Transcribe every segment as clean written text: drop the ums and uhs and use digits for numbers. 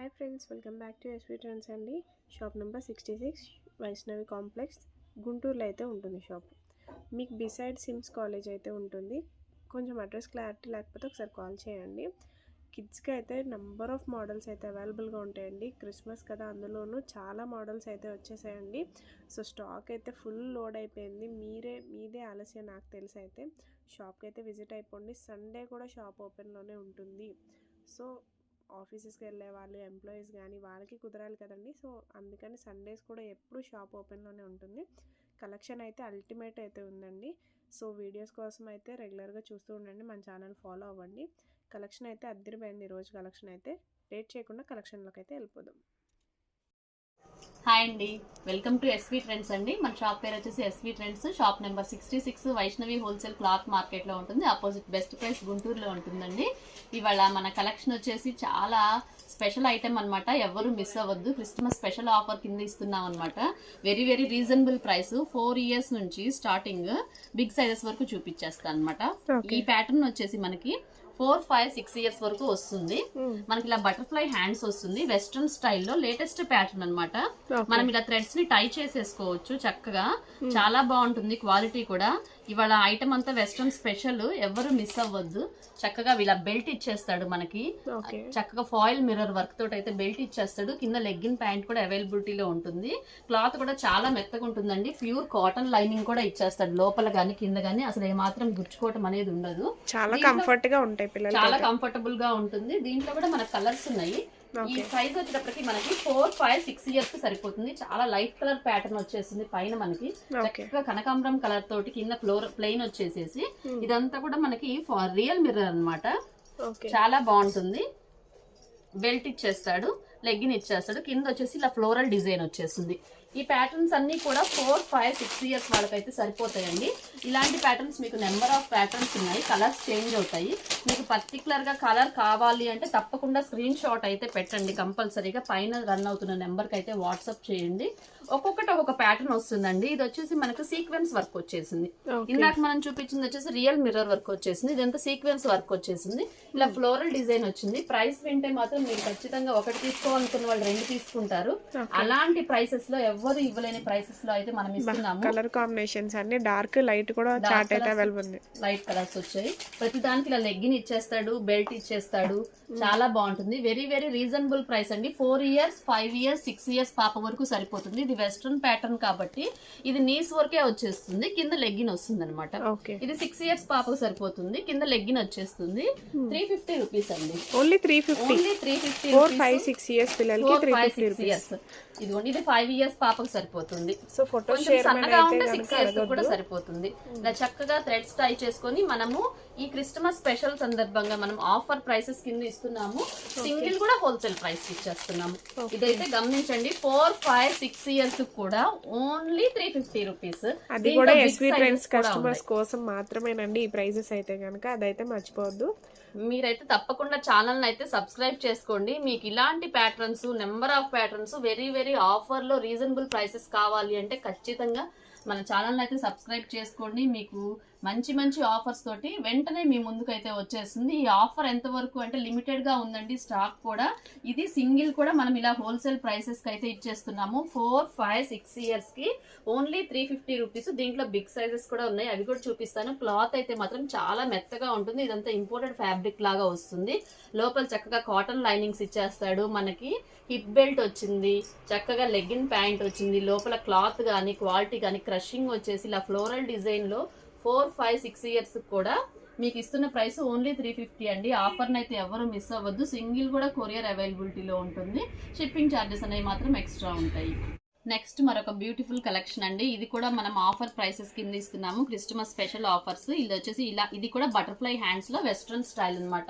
Hi friends, welcome back to SV trends అండి. Shop number 66 Vaishnavi complex గుంటూరులో అయితే ఉంటుంది షాప్. మీకు బిసైడ్ సిమ్స్ కాలేజ్ అయితే ఉంటుంది. కొంచెం అడ్రస్ క్లారిటీ లేకపోతే ఒకసారి కాల్ చేయండి. కిడ్స్కి అయితే నెంబర్ ఆఫ్ మోడల్స్ అయితే అవైలబుల్గా ఉంటాయండి. క్రిస్మస్ కదా, అందులోనూ చాలా మోడల్స్ అయితే వచ్చేసాయండి. సో స్టాక్ అయితే ఫుల్ లోడ్ అయిపోయింది. మీదే ఆలస్యం నాకు తెలిసి అయితే షాప్కి అయితే విజిట్ అయిపోండి. సండే కూడా షాప్ ఓపెన్లోనే ఉంటుంది. సో ఆఫీసెస్కి వెళ్ళే వాళ్ళు, ఎంప్లాయీస్ కానీ వాళ్ళకి కుదరాలి కదండి. సో అందుకని సండేస్ కూడా ఎప్పుడు షాప్ ఓపెన్లోనే ఉంటుంది. కలెక్షన్ అయితే అల్టిమేట్ అయితే ఉందండి. సో వీడియోస్ కోసం అయితే రెగ్యులర్గా చూస్తూ ఉండండి, మన ఛానల్ ఫాలో అవ్వండి. కలెక్షన్ అయితే అద్దరిపోయింది ఈరోజు. కలెక్షన్ అయితే లేట్ చేయకుండా కలెక్షన్లోకి అయితే వెళ్ళిపోదాం. హాయ్ అండి, వెల్కమ్ టు ఎస్వి ట్రెండ్స్ అండి. మన షాప్ పేరు వచ్చేసి SV trends. Shop number 66 Vaishnavi wholesale cloth మార్కెట్లో ఉంటుంది. ఆపోజిట్ బెస్ట్ ప్రైస్ గుంటూరులో ఉంటుందండి. ఇవాళ మన కలెక్షన్ వచ్చేసి చాలా స్పెషల్ ఐటమ్ అనమాట. ఎవరు మిస్ అవ్వద్దు. క్రిస్మస్ స్పెషల్ ఆఫర్ కింద ఇస్తున్నాం అనమాట. Very very reasonable price. 4 years నుంచి స్టార్టింగ్ బిగ్ సైజెస్ వరకు చూపించేస్తాను అనమాట. ఈ ప్యాటర్న్ వచ్చేసి మనకి 4, 5, 6 years వరకు వస్తుంది. మనకి ఇలా బటర్ఫ్లై హ్యాండ్స్ వస్తుంది. వెస్ట్రన్ స్టైల్లో లేటెస్ట్ ప్యాటర్న్ అనమాట. మనం ఇలా థ్రెడ్స్ ని టై చేసేసుకోవచ్చు చక్కగా. చాలా బాగుంటుంది క్వాలిటీ కూడా. ఇవాళ ఐటమ్ అంతా వెస్ట్రన్ స్పెషల్, ఎవరు మిస్ అవ్వద్దు. చక్కగా ఇలా బెల్ట్ ఇచ్చేస్తాడు మనకి. చక్కగా ఫాయిల్ మిర్రర్ వర్క్ తోటి అయితే బెల్ట్ ఇచ్చేస్తాడు. కింద లెగ్గిన్ ప్యాంట్ కూడా అవైలబిలిటీలో ఉంటుంది. క్లాత్ కూడా చాలా మెత్తగా ఉంటుందండి. ప్యూర్ కాటన్ లైనింగ్ కూడా ఇచ్చేస్తాడు. లోపల గానీ కింద గానీ అసలు ఏమాత్రం గుచ్చుకోవటం అనేది ఉండదు. చాలా కంఫర్ట్ గా ఉంటాయి, చాలా కంఫర్టబుల్ గా ఉంటుంది. దీంట్లో కూడా మనకు కలర్స్ ఉన్నాయి. ఈ సైజ్ వచ్చేటప్పటికి మనకి 4, 5, 6 years కి సరిపోతుంది. చాలా లైట్ కలర్ ప్యాటర్న్ వచ్చేసింది. పైన మనకి చక్కగా కనకాంబరం కలర్ తోటి కింద ఫ్లోర్ ప్లెయిన్ వచ్చేసేసి ఇదంతా కూడా మనకి రియల్ మిర్రర్ అన్నమాట. చాలా బాగుంటుంది. బెల్ట్ ఇచ్చేస్తాడు, లెగ్గిన్ ఇచ్చేస్తాడు. కింద వచ్చేసి ఇలా ఫ్లోరల్ డిజైన్ వచ్చేసింది. ఈ ప్యాటర్న్స్ అన్ని కూడా 4, 5, 6 years వాళ్ళకైతే సరిపోతాయండి. ఇలాంటి ప్యాటర్న్స్ మీకు నెంబర్ ఆఫ్ ప్యాటర్న్స్ ఉన్నాయి. కలర్స్ చేంజ్ అవుతాయి. మీకు పర్టికులర్ గా కలర్ కావాలి అంటే తప్పకుండా స్క్రీన్ షాట్ అయితే పెట్టండి కంపల్సరీగా. పైన రన్ అవుతున్న నెంబర్కి అయితే వాట్సాప్ చేయండి. ఒక్కొక్కటి ఒక్కొక్క ప్యాటర్న్ వస్తుందండి. ఇది వచ్చేసి మనకు సీక్వెన్స్ వర్క్ వచ్చేసింది. ఇందాక మనం చూపించింది వచ్చేసి రియల్ మిర్రర్ వర్క్ వచ్చేసింది. ఇదంతా సీక్వెన్స్ వర్క్ వచ్చేసింది. ఇలా ఫ్లోరల్ డిజైన్ వచ్చింది. ప్రైస్ వింటే మాత్రం మీరు ఖచ్చితంగా ఒకటి తీసుకోవాలనుకున్న వాళ్ళు 2 తీసుకుంటారు. అలాంటి ప్రైసెస్ లో ఎవరు ఇవ్వలేని ప్రైసెస్ లో అయితే మనం ఇస్తున్నాము. కలర్ కాంబినేషన్స్ అన్ని డార్క్ లైట్ కూడా చార్ట్ అయితే అవైలబుల్ ఉంది. లైట్ కలర్స్ వచ్చాయి. ప్రతి దానికి ఇలా లెగ్గిన్ ఇచ్చేస్తాడు, బెల్ట్ ఇచ్చేస్తాడు. చాలా బాగుంటుంది. వెరీ వెరీ రీజనబుల్ ప్రైస్ అండి. 4 years, 5 years, 6 years పాప వరకు సరిపోతుంది. ఇది వెస్ట్రన్ ప్యాటర్న్ కాబట్టి ఇది నీస్ వరకే వచ్చేస్తుంది. కింద లెగ్గిన్ వస్తుంది అనమాట. ఇది 6 years పాపకు సరిపోతుంది. కింద లెగ్గిన్ వచ్చేస్తుంది. 350 రూపీస్ అండి. ఓన్లీ 350. 4, 5, 6 years పిల్లలకి 350 రూపీస్. ఇదిగోండి, ఇది 5 years పాపకు సరిపోతుంది. సో ఫోటో సన్నగా ఉంటే 6 years కూడా సరిపోతుంది. ఇలా చక్కగా థ్రెడ్స్ టై చేసుకొని మనము ఈ క్రిస్మస్ స్పెషల్ సందర్భంగా మనం ఆఫర్ ప్రైసెస్ కింద ఇస్తున్నాము. సింగిల్ కూడా హోల్సేల్ ప్రైస్ ఇచ్చేస్తున్నాము. ఇదైతే గమనించండి. 4, 5, 6 years కూడా ఓన్లీ 350 రూపీస్. అది కూడా ఎస్వి ట్రెండ్స్ కస్టమర్స్ కోసం మాత్రమేనండి ఈ ప్రైసెస్ అయితే కనుక. అదైతే మర్చిపోవద్దు. మీరైతే తప్పకుండా ఛానల్ అయితే సబ్స్క్రైబ్ చేసుకోండి. మీకు ఇలాంటి patterns, number of patterns very very offer లో రీజనబుల్ ప్రైసెస్ కావాలి అంటే ఖచ్చితంగా మన ఛానల్ అయితే సబ్స్క్రైబ్ చేసుకోండి. మీకు మంచి మంచి ఆఫర్స్ తోటి వెంటనే మీ ముందుకు అయితే వచ్చేస్తుంది. ఈ ఆఫర్ ఎంతవరకు అంటే లిమిటెడ్ గా ఉందండి స్టాక్ కూడా. ఇది సింగిల్ కూడా మనం ఇలా హోల్సేల్ ప్రైసెస్ కి అయితే ఇచ్చేస్తున్నాము. 4, 5, 6 years కి ఓన్లీ 350 రూపీస్. దీంట్లో బిగ్ సైజెస్ కూడా ఉన్నాయి, అవి కూడా చూపిస్తాను. క్లాత్ అయితే మాత్రం చాలా మెత్తగా ఉంటుంది. ఇదంతా ఇంపోర్టెడ్ ఫ్యాబ్రిక్ లాగా వస్తుంది. లోపల చక్కగా కాటన్ లైనింగ్స్ ఇచ్చేస్తాడు. మనకి హిప్ బెల్ట్ వచ్చింది, చక్కగా లెగ్గిన్ ప్యాంట్ వచ్చింది. లోపల క్లాత్ కానీ క్వాలిటీ కానీ క్రషింగ్ వచ్చేసి ఇలా ఫ్లోరల్ డిజైన్ లో 4, 5, 6 years కూడా మీకు ఇస్తున్న ప్రైస్ ఓన్లీ 350 అండి. ఆఫర్ని అయితే ఎవరు మిస్ అవ్వద్దు. సింగిల్ కూడా కొరియర్ అవైలబిలిటీలో ఉంటుంది. షిప్పింగ్ ఛార్జెస్ అనేవి మాత్రం ఎక్స్ట్రా ఉంటాయి. నెక్స్ట్ మరొక బ్యూటిఫుల్ కలెక్షన్ అండి. ఇది కూడా మనం ఆఫర్ ప్రైసెస్ కింద ఇస్తున్నాము. Christmas special offers. ఇది వచ్చేసి ఇలా, ఇది కూడా బటర్ఫ్లై హ్యాండ్స్ లో వెస్ట్రన్ స్టైల్ అనమాట.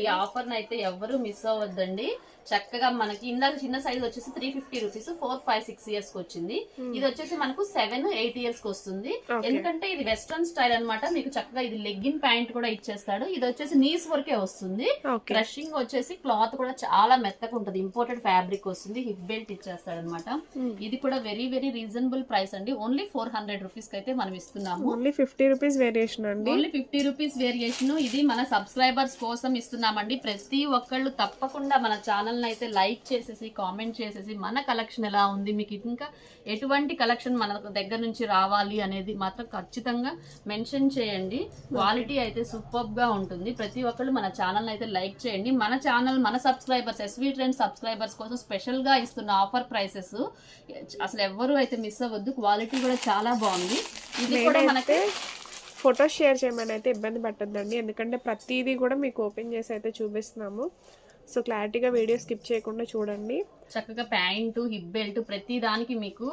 ఈ ఆఫర్ అయితే ఎవరు మిస్ అవ్వద్దండి. చక్కగా మనకి ఇందాక చిన్న సైజ్ వచ్చేసి 350 రూపీస్ 4, 5, 6 years కి వచ్చింది. ఇది వచ్చేసి మనకు 7, 8 years కి వస్తుంది. ఎందుకంటే ఇది వెస్ట్రన్ స్టైల్ అనమాట. మీకు చక్కగా ఇది లెగ్గిన్ ప్యాంట్ కూడా ఇచ్చేస్తాడు. ఇది వచ్చేసి నీస్ వరకే వస్తుంది. క్రషింగ్ వచ్చేసి క్లాత్ కూడా చాలా మెత్తగా ఉంటుంది. ఇంపోర్టెడ్ ఫ్యాబ్రిక్ వస్తుంది. హిప్ బెల్ట్ ఇచ్చేస్తాడు అనమాట. ఇది కూడా వెరీ వెరీ రీజనబుల్ ప్రైస్ అండి. ఓన్లీ 400 రూపీస్ కి అయితే మనం ఇస్తున్నాము. ఓన్లీ 50 రూపీస్ వేరియేషన్ అండి. Only 50 rupees variation. ఇది మన సబ్స్క్రైబర్స్ కోసం ఇస్తున్నామండి. ప్రతి ఒక్కళ్ళు తప్పకుండా మన ఛానల్ అయితే లైక్ చేసేసి కామెంట్ చేసేసి మన కలెక్షన్ ఎలా ఉంది, మీకు ఇంకా ఎటువంటి కలెక్షన్ మన దగ్గర నుంచి రావాలి అనేది మాత్రం ఖచ్చితంగా మెన్షన్ చేయండి. క్వాలిటీ అయితే సూపర్ గా ఉంటుంది. ప్రతి ఒక్కళ్ళు మన ఛానల్ అయితే లైక్ చేయండి. మన ఛానల్ మన సబ్స్క్రైబర్స్ ఎస్వీ ట్రెండ్స్ సబ్స్క్రైబర్స్ కోసం స్పెషల్ గా ఇస్తున్న ఆఫర్ ప్రైసెస్ అసలు ఎవ్వరూ అయితే మిస్ అవ్వద్దు. క్వాలిటీ కూడా చాలా బాగుంది. ఇది కూడా మనకి ఫోటో షేర్ చేయమని అయితే ఇబ్బంది పట్టద్దండి, ఎందుకంటే ప్రతిదీ కూడా మీకు ఓపెన్ చేసి అయితే చూపిస్తున్నాము. సో క్లారిటీగా వీడియో స్కిప్ చేయకుండా చూడండి. చక్కగా ప్యాంటు హిప్ బెల్ట్ ప్రతి దానికి మీకు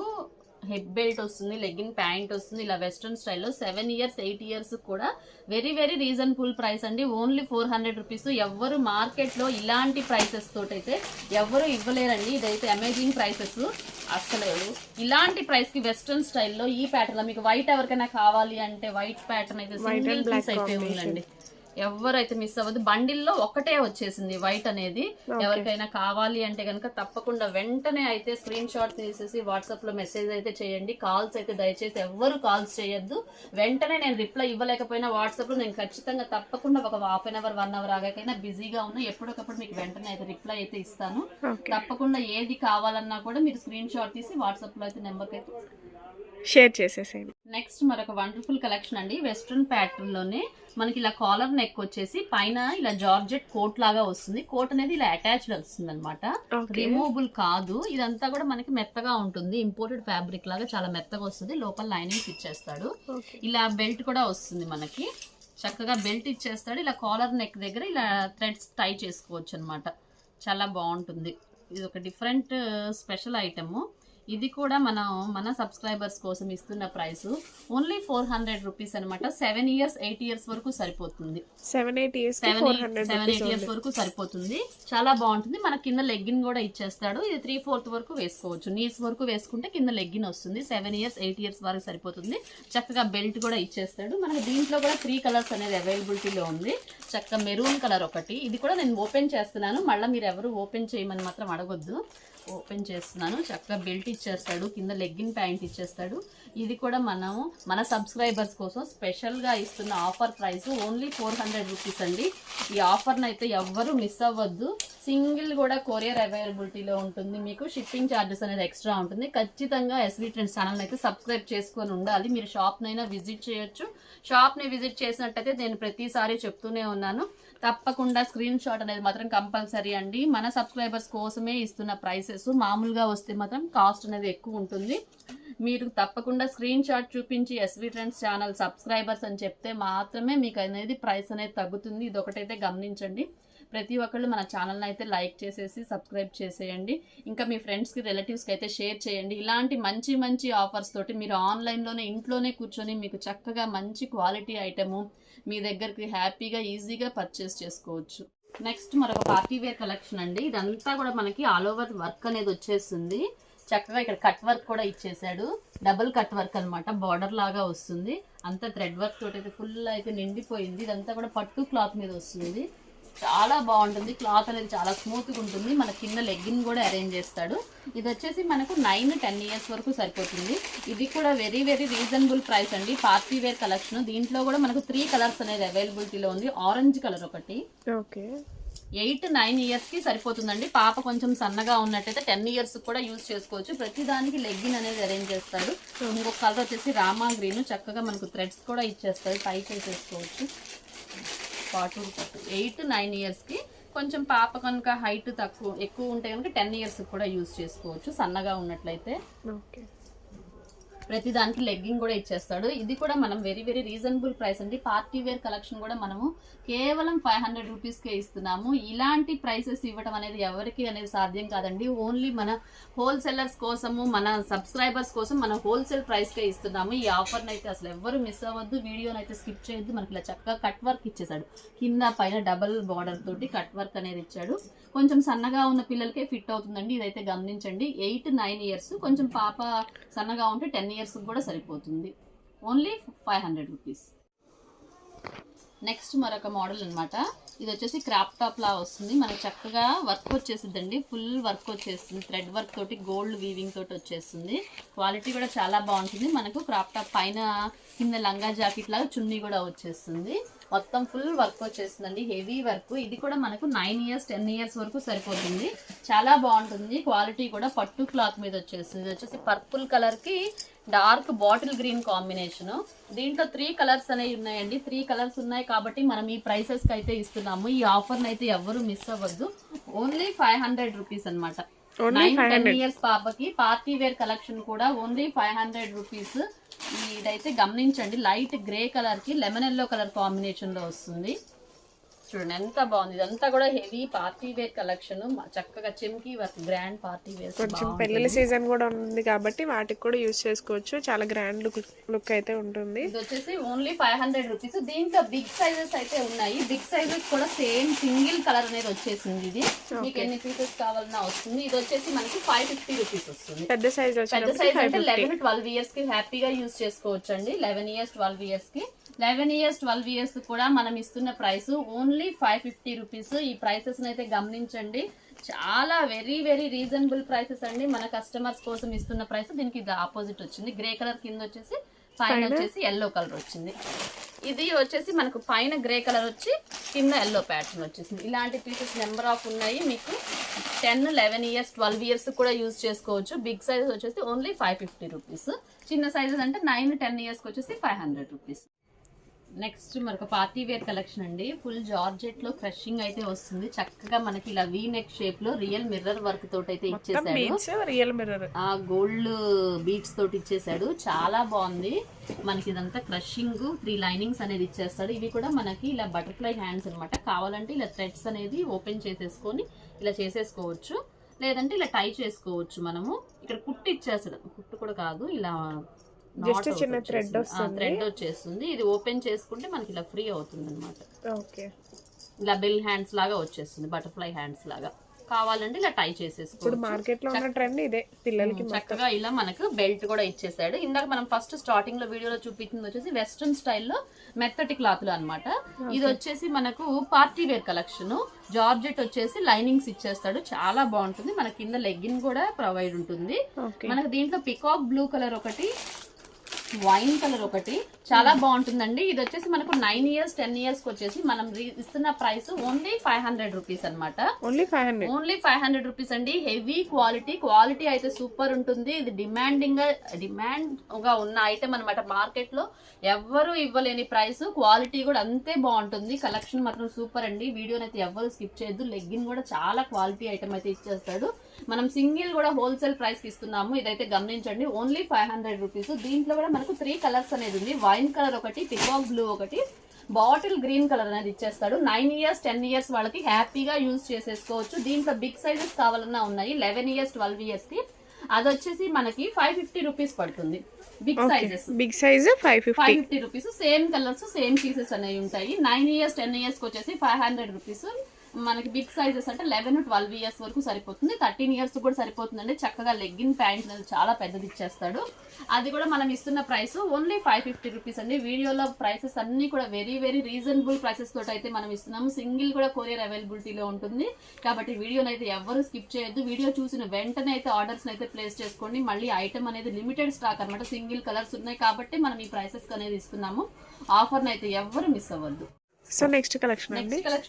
హిప్ బెల్ట్ వస్తుంది, లెగ్గిన్ ప్యాంట్ వస్తుంది. ఇలా వెస్ట్రన్ స్టైల్లో 7 ఇయర్స్ 8 ఇయర్స్ కూడా వెరీ వెరీ రీజనబుల్ ప్రైస్ అండి. Only 400 rupees. ఎవ్వరు మార్కెట్లో ఇలాంటి ప్రైసెస్ తోటైతే ఎవ్వరు ఇవ్వలేరండి. ఇదైతే అమేజింగ్ ప్రైసెస్. అసలు ఇలాంటి ప్రైస్ కి వెస్ట్రన్ స్టైల్లో ఈ ప్యాటర్న్ మీకు వైట్ ఎవరికైనా కావాలి అంటే వైట్ ప్యాటర్న్ అయితే సింగిల్ పీస్ అయితే ఉందండి. ఎవరైతే మిస్ అవ్వదు. బండిల్లో ఒకటే వచ్చేసింది వైట్ అనేది. ఎవరికైనా కావాలి అంటే కనుక తప్పకుండా వెంటనే అయితే స్క్రీన్ షాట్ తీసేసి వాట్సాప్ లో మెసేజ్ అయితే చేయండి. కాల్స్ అయితే దయచేసి ఎవ్వరు కాల్స్ చేయొద్దు. వెంటనే నేను రిప్లై ఇవ్వలేకపోయినా వాట్సాప్ లో నేను ఖచ్చితంగా తప్పకుండా ఒక హాఫ్ అన్ అవర్ 1 అవర్ ఆగాకైనా బిజీగా ఉన్నా ఎప్పటికప్పుడు మీకు వెంటనే అయితే రిప్లై అయితే ఇస్తాను. తప్పకుండా ఏది కావాలన్నా కూడా మీరు స్క్రీన్ షాట్ తీసి వాట్సాప్ లో అయితే నెంబర్కి అయితే షేర్ చేసేసేయండి. నెక్స్ట్ మరొక వండర్ఫుల్ కలెక్షన్ అండి. వెస్ట్రన్ ప్యాటర్న్ లోనే మనకి ఇలా కాలర్ నెక్ వచ్చేసి పైన ఇలా జార్జెట్ కోట్ లాగా వస్తుంది. కోట్ అనేది ఇలా అటాచ్డ్ వస్తుంది అనమాట, రిమూవబుల్ కాదు. ఇదంతా కూడా మనకి మెత్తగా ఉంటుంది. ఇంపోర్టెడ్ ఫ్యాబ్రిక్ లాగా చాలా మెత్తగా వస్తుంది. లోపల లైనింగ్స్ ఇచ్చేస్తాడు. ఇలా బెల్ట్ కూడా వస్తుంది మనకి. చక్కగా బెల్ట్ ఇచ్చేస్తాడు. ఇలా కాలర్ నెక్ దగ్గర ఇలా థ్రెడ్స్ టై చేసుకోవచ్చు అనమాట. చాలా బాగుంటుంది. ఇది ఒక డిఫరెంట్ స్పెషల్ ఐటమ్. ఇది కూడా మనం మన సబ్స్క్రైబర్స్ కోసం ఇస్తున్న ప్రైస్ ఓన్లీ 400 రూపీస్ అనమాట. 7 ఇయర్స్ 8 ఇయర్స్ వరకు సరిపోతుంది. 7-8 ఇయర్స్ వరకు సరిపోతుంది. చాలా బాగుంటుంది. మన కింద లెగ్గిన్ కూడా ఇచ్చేస్తాడు. ఇది 3/4 వరకు వేసుకోవచ్చు. నీస్ వరకు వేసుకుంటే కింద లెగ్గిన్ వస్తుంది. 7 ఇయర్స్ 8 ఇయర్స్ వరకు సరిపోతుంది. చక్కగా బెల్ట్ కూడా ఇచ్చేస్తాడు. మనకి దీంట్లో కూడా 3 కలర్స్ అనేది అవైలబిలిటీలో ఉంది. చక్కగా మెరూన్ కలర్ ఒకటి. ఇది కూడా నేను ఓపెన్ చేస్తున్నాను. మళ్ళీ మీరు ఎవరు ఓపెన్ చేయమని మాత్రం అడగొద్దు. ఓపెన్ చేస్తున్నాను. చక్కగా బెల్ట్ ఇచ్చేస్తాడు. కింద లెగ్గిన్ ప్యాంట్ ఇచ్చేస్తాడు. ఇది కూడా మనం మన సబ్స్క్రైబర్స్ కోసం స్పెషల్గా ఇస్తున్న ఆఫర్ ప్రైస్ ఓన్లీ 400 రూపీస్ అండి. ఈ ఆఫర్ని అయితే ఎవ్వరూ మిస్ అవ్వద్దు. సింగిల్ కూడా కొరియర్ అవైలబిలిటీలో ఉంటుంది. మీకు షిప్పింగ్ ఛార్జెస్ అనేది ఎక్స్ట్రా ఉంటుంది. ఖచ్చితంగా ఎస్వీ ట్రెండ్స్ ఛానల్ అయితే సబ్స్క్రైబ్ చేసుకొని ఉండాలి. మీరు షాప్నైనా విజిట్ చేయొచ్చు. షాప్ని విజిట్ చేసినట్టయితే నేను ప్రతిసారి చెప్తూనే ఉన్నాను. తప్పకుండా స్క్రీన్ షాట్ అనేది మాత్రం కంపల్సరీ అండి. మన సబ్స్క్రైబర్స్ కోసమే ఇస్తున్న ప్రైసెస్. మామూలుగా వస్తే మాత్రం కాస్ట్ అనేది ఎక్కువ ఉంటుంది. మీరు తప్పకుండా స్క్రీన్ షాట్ చూపించి ఎస్వీ ట్రెండ్స్ ఛానల్ సబ్స్క్రైబర్స్ అని చెప్తే మాత్రమే మీకు అనేది ప్రైస్ అనేది తగ్గుతుంది. ఇది ఒకటైతే గమనించండి. ప్రతి ఒక్కళ్ళు మన ఛానల్ని అయితే లైక్ చేసేసి సబ్స్క్రైబ్ చేసేయండి. ఇంకా మీ ఫ్రెండ్స్కి రిలేటివ్స్కి అయితే షేర్ చేయండి. ఇలాంటి మంచి మంచి ఆఫర్స్ తోటి మీరు ఆన్లైన్లోనే ఇంట్లోనే కూర్చొని మీకు చక్కగా మంచి క్వాలిటీ ఐటము మీ దగ్గరికి హ్యాపీగా ఈజీగా పర్చేస్ చేసుకోవచ్చు. నెక్స్ట్ మరొక పార్టీ వేర్ కలెక్షన్ అండి. ఇదంతా కూడా మనకి ఆల్ ఓవర్ వర్క్ అనేది వచ్చేస్తుంది. చక్కగా ఇక్కడ కట్ వర్క్ కూడా ఇచ్చేసాడు. డబుల్ కట్ వర్క్ అనమాట. బార్డర్ లాగా వస్తుంది. అంతా థ్రెడ్ వర్క్ తోటి అయితే ఫుల్ అయితే నిండిపోయింది. ఇదంతా కూడా పట్టు క్లాత్ మీద వస్తుంది. చాలా బాగుంటుంది. క్లాత్ అనేది చాలా స్మూత్గా ఉంటుంది. మన కింద లెగ్గిన్ కూడా అరేంజ్ చేస్తాడు. ఇది వచ్చేసి మనకు 9-10 ఇయర్స్ వరకు సరిపోతుంది. ఇది కూడా వెరీ వెరీ రీజనబుల్ ప్రైస్ అండి. Party wear collection. దీంట్లో కూడా మనకు 3 కలర్స్ అనేది అవైలబిలిటీలో ఉంది. ఆరెంజ్ కలర్ ఒకటి. 8-9 ఇయర్స్ కి సరిపోతుందండి. పాప కొంచెం సన్నగా ఉన్నట్టయితే 10 ఇయర్స్ కూడా యూజ్ చేసుకోవచ్చు. ప్రతి దానికి లెగ్గిన్ అనేది అరేంజ్ చేస్తాడు. ఇంకొక కలర్ వచ్చేసి రామా గ్రీన్. చక్కగా మనకు థ్రెడ్స్ కూడా ఇచ్చేస్తాడు. టై చేసేసుకోవచ్చు. 8-9 ఇయర్స్ కి. కొంచెం పాప కనుక హైట్ ఎక్కువ ఉంటే కనుక 10 ఇయర్స్ కూడా యూజ్ చేసుకోవచ్చు సన్నగా ఉన్నట్లయితే. ప్రతి దానికి లెగ్గింగ్ కూడా ఇచ్చేస్తాడు. ఇది కూడా మనం వెరీ వెరీ రీజనబుల్ ప్రైస్ అండి. పార్టీ వేర్ కలెక్షన్ కూడా మనము కేవలం 500 రూపీస్కే ఇస్తున్నాము. ఇలాంటి ప్రైసెస్ ఇవ్వడం అనేది ఎవరికి అనేది సాధ్యం కాదండి. ఓన్లీ మన హోల్సేలర్స్ కోసము, మన సబ్స్క్రైబర్స్ కోసం మనం హోల్సేల్ ప్రైస్కే ఇస్తున్నాము. ఈ ఆఫర్ని అయితే అసలు ఎవరు మిస్ అవ్వద్దు. వీడియోని అయితే స్కిప్ చేయొద్దు. మనకి ఇలా చక్కగా కట్ వర్క్ ఇచ్చేసాడు. కింద పైన డబల్ బార్డర్ తోటి కట్ వర్క్ అనేది ఇచ్చాడు. కొంచెం సన్నగా ఉన్న పిల్లలకే ఫిట్ అవుతుందండి. ఇదైతే గమనించండి. 8-9 ఇయర్స్. కొంచెం పాప సన్నగా ఉంటే 10 ఇయర్స్ కూడా సరిపోతుంది. Only 500 rupees. నెక్స్ట్ మరొక మోడల్ అన్నమాట. ఇది వచ్చేసి క్రాప్ టాప్ లా వస్తుంది, మనకు చక్కగా వర్క్ వచ్చేసిందండి, ఫుల్ వర్క్ వచ్చేస్తుంది, థ్రెడ్ వర్క్ తోటి గోల్డ్ వీవింగ్ తోటి వచ్చేస్తుంది. క్వాలిటీ కూడా చాలా బాగుంటుంది. మనకు క్రాప్ టాప్ పైన కింద లంగా జాకెట్ లాగా చున్నీ కూడా వచ్చేస్తుంది. మొత్తం ఫుల్ వర్క్ వచ్చేస్తుందండి, హెవీ వర్క్. ఇది కూడా మనకు 9 ఇయర్స్ 10 ఇయర్స్ వరకు సరిపోతుంది. చాలా బాగుంటుంది. క్వాలిటీ కూడా పట్టు క్లాత్ మీద వచ్చేస్తుంది. ఇది వచ్చేసి పర్పుల్ కలర్ కి డార్క్ బాటిల్ గ్రీన్ కాంబినేషన్. దీంట్లో 3 కలర్స్ అనేవి ఉన్నాయండి. 3 కలర్స్ ఉన్నాయి కాబట్టి మనం ఈ ప్రైసెస్ కి అయితే ఇస్తున్నాము. ఈ ఆఫర్ అయితే ఎవరు మిస్ అవ్వద్దు. ఓన్లీ 500 రూపీస్ అనమాట. 9-10 ఇయర్స్ పాపకి పార్టీ వేర్ కలెక్షన్ కూడా ఓన్లీ 500 రూపీస్. ఇదైతే గమనించండి, లైట్ గ్రే కలర్ కి లెమన్ ఎల్లో కలర్ కాంబినేషన్ లో వస్తుంది. చూడండి ఎంత బాగుంది. ఇదంతా కూడా హెవీ పార్టీ వేర్ కలెక్షన్, చక్కగా చెమ్కీ వర్క్ గ్రాండ్ పార్టీ వేర్. కొంచెం పెళ్లి సీజన్ కూడా ఉంది కాబట్టి వాటికి కూడా యూజ్ చేసుకోవచ్చు. చాలా గ్రాండ్ లుక్ అయితే ఉంటుంది. ఇది వచ్చేసి ఓన్లీ 500 రూపీస్. దీంట్లో బిగ్ సైజెస్ అయితే ఉన్నాయి. బిగ్ సైజెస్ కూడా సేమ్ సింగిల్ కలర్ అనేది వచ్చేసింది. ఇది మీకు ఎన్ని పీసెస్ కావాలన్నా వస్తుంది. ఇది వచ్చేసి మనకి 550 రూపీస్ వస్తుంది. పెద్ద సైజ్ పెద్ద సైజ్ అంటే 11-12 ఇయర్స్ కి హ్యాపీగా యూజ్ చేసుకోవచ్చు అండి. 11 ఇయర్స్ 12 ఇయర్స్ కి 11 ఇయర్స్ 12 ఇయర్స్ కూడా మనం ఇస్తున్న ప్రైస్ ఓన్లీ 550 రూపీస్. ఈ ప్రైసెస్ అయితే గమనించండి, చాలా వెరీ వెరీ రీజనబుల్ ప్రైసెస్ అండి. మన కస్టమర్స్ కోసం ఇస్తున్న ప్రైస్. దీనికి ఇది ఆపోజిట్ వచ్చింది, గ్రే కలర్ కింద వచ్చేసి పైన వచ్చేసి ఎల్లో కలర్ వచ్చింది. ఇది వచ్చేసి మనకు పైన గ్రే కలర్ వచ్చి కింద ఎల్లో ప్యాటర్న్ వచ్చేసింది. ఇలాంటి పీసెస్ నెంబర్ ఆఫ్ ఉన్నాయి. మీకు 10, 11 ఇయర్స్ 12 ఇయర్స్ కూడా యూజ్ చేసుకోవచ్చు. బిగ్ సైజెస్ వచ్చేసి ఓన్లీ 550 రూపీస్. చిన్న సైజెస్ అంటే 9-10 ఇయర్స్ వచ్చేసి 500 రూపీస్. నెక్స్ట్ మరొక పార్టీ వేర్ కలెక్షన్ అండి. ఫుల్ జార్జెట్ లో క్రషింగ్ అయితే వస్తుంది. చక్కగా మనకి ఇలా వీ నెక్ షేప్ లో రియల్ మిర్రర్ వర్క్ తోటి అయితే ఇచ్చేసాడు. రియల్ మిర్రర్ ఆ గోల్డ్ బీట్స్ తోటి ఇచ్చేసాడు. చాలా బాగుంది. మనకి ఇదంతా క్రషింగ్ 3 లైనింగ్స్ అనేది ఇచ్చేస్తాడు. ఇవి కూడా మనకి ఇలా బటర్ఫ్లై హ్యాండ్స్ అనమాట. కావాలంటే ఇలా థ్రెడ్స్ అనేది ఓపెన్ చేసేసుకొని ఇలా చేసేసుకోవచ్చు, లేదంటే ఇలా టై చేసుకోవచ్చు. మనము ఇక్కడ కుట్టు ఇచ్చేస్తాడు, కుట్టు కూడా కాదు, ఇలా జస్ట్ చిన్న థ్రెడ్ వచ్చేస్తుంది. ఇది ఓపెన్ చేసుకుంటే మనకి ఇలా ఫ్రీ అవుతుంది అనమాట. ఓకే, ఇలా బెల్ హ్యాండ్స్ లాగా వచ్చేస్తుంది, బటర్ఫ్లై హ్యాండ్స్ లాగా. కావాలంటే ఇలా టై చేసేసుకోవచ్చు. మార్కెట్ లో ఉన్న ట్రెండ్ ఇదే పిల్లలకి. చక్కగా ఇలా మనకు బెల్ట్ కూడా ఇచ్చేసాడు. ఇందాక మనం ఫస్ట్ స్టార్టింగ్ లో వీడియోలో చూపించింది వచ్చేసి వెస్ట్రన్ స్టైల్లో మెత్తటి క్లాత్లు అన్నమాట. ఇది వచ్చేసి మనకు పార్టీ వేర్ కలెక్షన్. జార్జెట్ వచ్చేసి లైనింగ్స్ ఇచ్చేస్తాడు, చాలా బాగుంటుంది. మన కింద లెగ్గిన్ కూడా ప్రొవైడ్ ఉంటుంది. మనకు దీంట్లో పికాక్ బ్లూ కలర్ ఒకటి, వైన్ కలర్ ఒకటి, చాలా బాగుంటుందండి. ఇది వచ్చేసి మనకు 9 ఇయర్స్ 10 ఇయర్స్ కి వచ్చేసి మనం ఇస్తున్న ప్రైస్ ఓన్లీ 500 రూపీస్ అనమాట. ఓన్లీ 500 రూపీస్ అండి. హెవీ క్వాలిటీ అయితే సూపర్ ఉంటుంది. ఇది డిమాండ్ గా ఉన్న ఐటమ్ అనమాట. మార్కెట్ లో ఎవ్వరు ఇవ్వలేని ప్రైస్, క్వాలిటీ కూడా అంతే బాగుంటుంది. కలెక్షన్ మాత్రం సూపర్ అండి. వీడియోని అయితే ఎవ్వరు స్కిప్ చేయొద్దు. లెగ్గిన్ కూడా చాలా క్వాలిటీ ఐటమ్ అయితే ఇచ్చేస్తాడు. మనం సింగిల్ కూడా హోల్సేల్ ప్రైస్ కి ఇస్తున్నాము. ఇదైతే గమనించండి, ఓన్లీ 500 రూపీస్. దీంట్లో కూడా మనకు 3 కలర్స్ అనేది ఉంది. వైన్ కలర్ ఒకటి, పికాక్ బ్లూ ఒకటి, బాటిల్ గ్రీన్ కలర్ అనేది ఇచ్చేస్తాడు. 9 ఇయర్స్ 10 ఇయర్స్ వాళ్ళకి హ్యాపీగా యూజ్ చేసేసుకోవచ్చు. దీంట్లో బిగ్ సైజెస్ కావాలన్నా ఉన్నాయి. 11 ఇయర్స్ 12 ఇయర్స్ కి అది వచ్చేసి మనకి 550 రూపీస్ పడుతుంది. Big size 550 rupees. Same colours same pieces అనేవి ఉంటాయి. 9 ఇయర్స్ 10 ఇయర్స్ కి వచ్చేసి 500 రూపీస్. మనకి బిగ్ సైజెస్ అంటే 11-12 ఇయర్స్ వరకు సరిపోతుంది. 13 ఇయర్స్ కూడా సరిపోతుందండి. చక్కగా లెగ్గిన్ ప్యాంట్ అనేది చాలా పెద్దది ఇచ్చేస్తాడు. అది కూడా మనం ఇస్తున్న ప్రైస్ ఓన్లీ 550 రూపీస్ అండి. వీడియోలో ప్రైసెస్ అన్ని కూడా వెరీ వెరీ రీజనబుల్ ప్రైసెస్ తోటి అయితే మనం ఇస్తున్నాము. సింగిల్ కూడా కొరియర్ అవైలబిలిటీలో ఉంటుంది. కాబట్టి వీడియోని అయితే ఎవరు స్కిప్ చేయొద్దు. వీడియో చూసిన వెంటనే అయితే ఆర్డర్స్ అయితే ప్లేస్ చేసుకోండి. మళ్ళీ ఐటమ్ అనేది లిమిటెడ్ స్టాక్ అనమాట. సింగిల్ కలర్స్ ఉన్నాయి కాబట్టి మనం ఈ ప్రైసెస్ అనేది ఇస్తున్నాము. ఆఫర్ అయితే ఎవరు మిస్ అవ్వద్దు. సో నెక్స్ట్ కలెక్షన్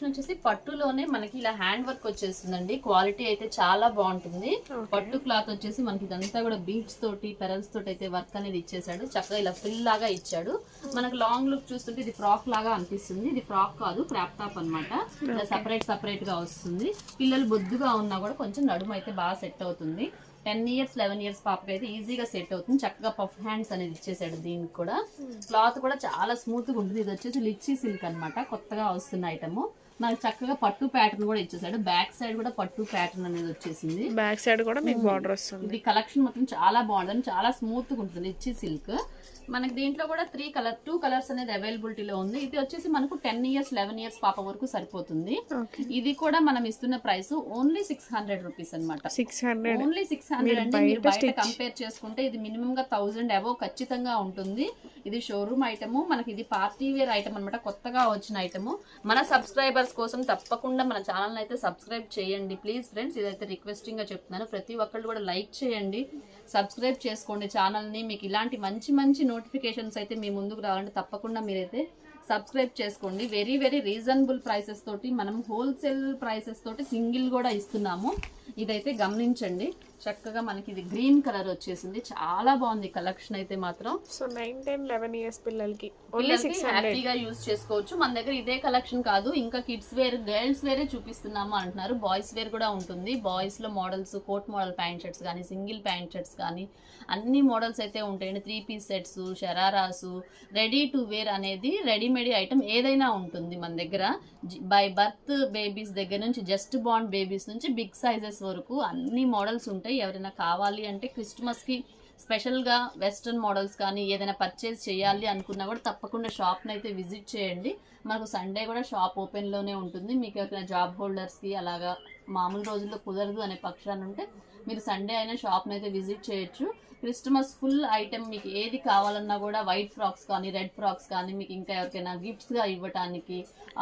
వచ్చేసి పట్టులోనే మనకి ఇలా హ్యాండ్ వర్క్ వచ్చేస్తుందండి. క్వాలిటీ అయితే చాలా బాగుంటుంది. పట్టు క్లాత్ వచ్చేసి మనకి ఇదంతా కూడా బీట్స్ తోటి పెరల్స్ తోటి అయితే వర్క్ అనేది ఇచ్చేసాడు. చక్కగా ఇలా ఫ్రిల్ లాగా ఇచ్చాడు. మనకు లాంగ్ లుక్ చూస్తుంటే ఇది ఫ్రాక్ లాగా అనిపిస్తుంది. ఇది ఫ్రాక్ కాదు, క్రాప్ టాప్ అనమాట. ఇలా సపరేట్ గా వస్తుంది. పిల్లలు బొద్దుగా ఉన్నా కూడా కొంచెం నడుము అయితే బాగా సెట్ అవుతుంది. 10 ఇయర్స్ 11 ఇయర్స్ పాపకి అయితే ఈజీగా సెట్ అవుతుంది. చక్కగా పఫ్ హ్యాండ్స్ అనేది ఇచ్చేసాడు. దీనికి కూడా క్లాత్ కూడా చాలా స్మూత్ గా ఉంటుంది. ఇది వచ్చేసి లిచ్చి సిల్క్ అనమాట, కొత్తగా వస్తున్న ఐటమ్. మనకు చక్కగా పట్టు ప్యాటర్న్ కూడా ఇచ్చేసాడు. బ్యాక్ సైడ్ కూడా పట్టు ప్యాటర్న్ అనేది వచ్చేసింది. బ్యాక్ సైడ్ కూడా మీకు బార్డర్ వస్తుంది. ఇది కలెక్షన్ మొత్తం చాలా బాగుంటుంది, చాలా స్మూత్ గా ఉంటుంది. ఇచ్చి సిల్క్ మనకి దీంట్లో కూడా 2 కలర్స్ అనేది అవైలబిలిటీలో ఉంది. ఇది వచ్చేసి మనకు 10 ఇయర్స్ 11 ఇయర్స్ పాప వరకు సరిపోతుంది. ఇది కూడా మనం ఇస్తున్న ప్రైస్ ఓన్లీ 600 రూపీస్ అనమాట. 600 ఓన్లీ 600 అండి. మీరు బయట కంపేర్ చేసుకుంటే ఇది మినిమం గా 1000 అబోవ్ ఖచ్చితంగా ఉంటుంది. ఇది షోరూమ్ ఐటమ్, మనకి ఇది పార్టీ వేర్ ఐటమ్ అనమాట, కొత్తగా వచ్చిన ఐటమ్. మన సబ్స్క్రైబర్స్ కోసం తప్పకుండా మన ఛానల్ అయితే సబ్స్క్రైబ్ చేయండి ప్లీజ్ ఫ్రెండ్స్. ఇదైతే రిక్వెస్టింగ్ గా చెప్తున్నాను. ప్రతి ఒక్కళ్ళు కూడా లైక్ చేయండి, సబ్స్క్రైబ్ చేసుకోండి ఛానల్ ని. మీకు ఇలాంటి మంచి మంచి నోటిఫికేషన్స్ అయితే మీ ముందుకు రావాలంటే తప్పకుండా మీరైతే సబ్స్క్రైబ్ చేసుకోండి. వెరీ వెరీ రీజనబుల్ ప్రైసెస్ తోటి మనం హోల్సేల్ ప్రైసెస్ తోటి సింగిల్ కూడా ఇస్తున్నాము. ఇదైతే గమనించండి. చక్కగా మనకి ఇది గ్రీన్ కలర్ వచ్చేసింది, చాలా బాగుంది కలెక్షన్ అయితే మాత్రం. సో 9, 10, 11 ఇయర్స్ పిల్లలకి హ్యాపీగా యూజ్ చేసుకోవచ్చు. మన దగ్గర ఇదే కలెక్షన్ కాదు, ఇంకా కిడ్స్ వేర్ గర్ల్స్ వేరే చూపిస్తున్నాము అంటున్నారు. బాయ్స్ వేర్ కూడా ఉంటుంది. బాయ్స్ లో models, coat model pant shirts కానీ, సింగిల్ ప్యాంట్ షర్ట్స్ కానీ అన్ని మోడల్స్ అయితే ఉంటాయండి. 3 piece sets, shararas, ready to wear అనేది రెడీమేడ్ ఐటమ్ ఏదైనా ఉంటుంది మన దగ్గర. బై బర్త్ బేబీస్ దగ్గర నుంచి జస్ట్ బార్న్ బేబీస్ నుంచి బిగ్ సైజెస్ వరకు అన్ని మోడల్స్ ఉంటాయి. ఎవరైనా కావాలి అంటే క్రిస్మస్ కి స్పెషల్ గా వెస్ట్రన్ మోడల్స్ కానీ ఏదైనా పర్చేస్ చేయాలి అనుకున్నా కూడా తప్పకుండా షాప్ ని అయితే విజిట్ చేయండి. మనకు సండే కూడా షాప్ ఓపెన్ లోనే ఉంటుంది. మీకు ఎవరైనా జాబ్ హోల్డర్స్ కి అలాగా మామూలు రోజుల్లో కుదరదు అనే పక్షాన్ని ఉంటే మీరు సండే అయినా షాప్ ని అయితే విజిట్ చేయొచ్చు. క్రిస్మస్ ఫుల్ ఐటమ్ మీకు ఏది కావాలన్నా కూడా వైట్ ఫ్రాక్స్ కానీ, రెడ్ ఫ్రాక్స్ కానీ, మీకు ఇంకా ఎవరికైనా గిఫ్ట్స్ గా ఇవ్వటానికి,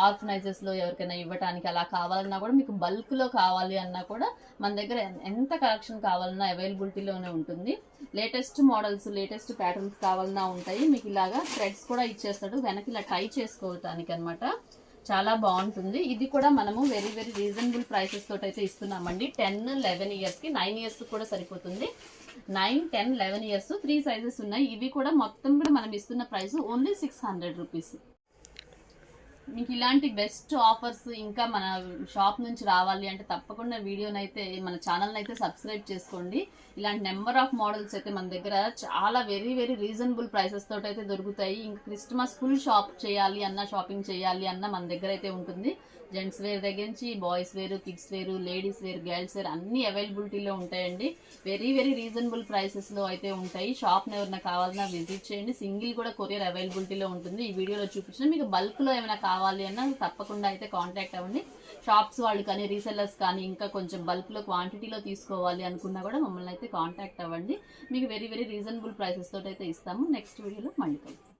ఆర్ఫనైజెస్ లో ఎవరికైనా ఇవ్వటానికి అలా కావాలన్నా కూడా, మీకు బల్క్ లో కావాలి అన్నా కూడా మన దగ్గర ఎంత కలెక్షన్ కావాలన్నా అవైలబిలిటీలోనే ఉంటుంది. లేటెస్ట్ మోడల్స్, లేటెస్ట్ ప్యాటర్న్స్ కావాలన్నా ఉంటాయి. మీకు ఇలాగా థ్రెడ్స్ కూడా ఇచ్చేస్తాడు వెనక ఇలా టై చేసుకోవటానికి అనమాట. చాలా బాగుంటుంది. ఇది కూడా మనము వెరీ వెరీ రీజనబుల్ ప్రైసెస్ తోటి అయితే ఇస్తున్నామండి. 10, 11 ఇయర్స్ కి, 9 ఇయర్స్ కూడా సరిపోతుంది. 9, 10, 11 ఇయర్స్ 3 సైజెస్ ఉన్నాయి. ఇవి కూడా మొత్తం కూడా మనం ఇస్తున్న ప్రైస్ ఓన్లీ 600 రూపీస్. మీకు ఇలాంటి బెస్ట్ ఆఫర్స్ ఇంకా మన షాప్ నుంచి రావాలి అంటే తప్పకుండా వీడియోనైతే మన ఛానల్ అయితే సబ్స్క్రైబ్ చేసుకోండి. ఇలాంటి నెంబర్ ఆఫ్ మోడల్స్ అయితే మన దగ్గర చాలా వెరీ వెరీ రీజనబుల్ ప్రైసెస్ తోటి అయితే దొరుకుతాయి. ఇంకా క్రిస్మస్ ఫుల్ షాప్ చేయాలి అన్న, షాపింగ్ చేయాలి అన్న మన దగ్గర అయితే ఉంటుంది. జెంట్స్ వేర్ దగ్గర నుంచి boys wear, kids wear, ladies wear, girls wear అన్ని అవైలబిలిటీలో ఉంటాయండి. వెరీ వెరీ రీజనబుల్ ప్రైసెస్ లో అయితే ఉంటాయి. షాప్ ని ఎవరైనా కావాలన్నా విజిట్ చేయండి. సింగిల్ కూడా కొరియర్ అవైలబిలిటీలో ఉంటుంది. ఈ వీడియోలో చూపించిన మీకు బల్క్ లో ఏమైనా కావాలి అన్నా తప్పకుండా అయితే కాంటాక్ట్ అవ్వండి. షాప్స్ వాళ్ళు కానీ, రీసెల్లర్స్ కానీ ఇంకా కొంచెం బల్క్ లో క్వాంటిటీలో తీసుకోవాలి అనుకున్నా కూడా మమ్మల్ని అయితే కాంటాక్ట్ అవ్వండి. మీకు వెరీ వెరీ రీజనబుల్ ప్రైసెస్ తోటి అయితే ఇస్తాము. నెక్స్ట్ వీడియోలో మళ్ళీ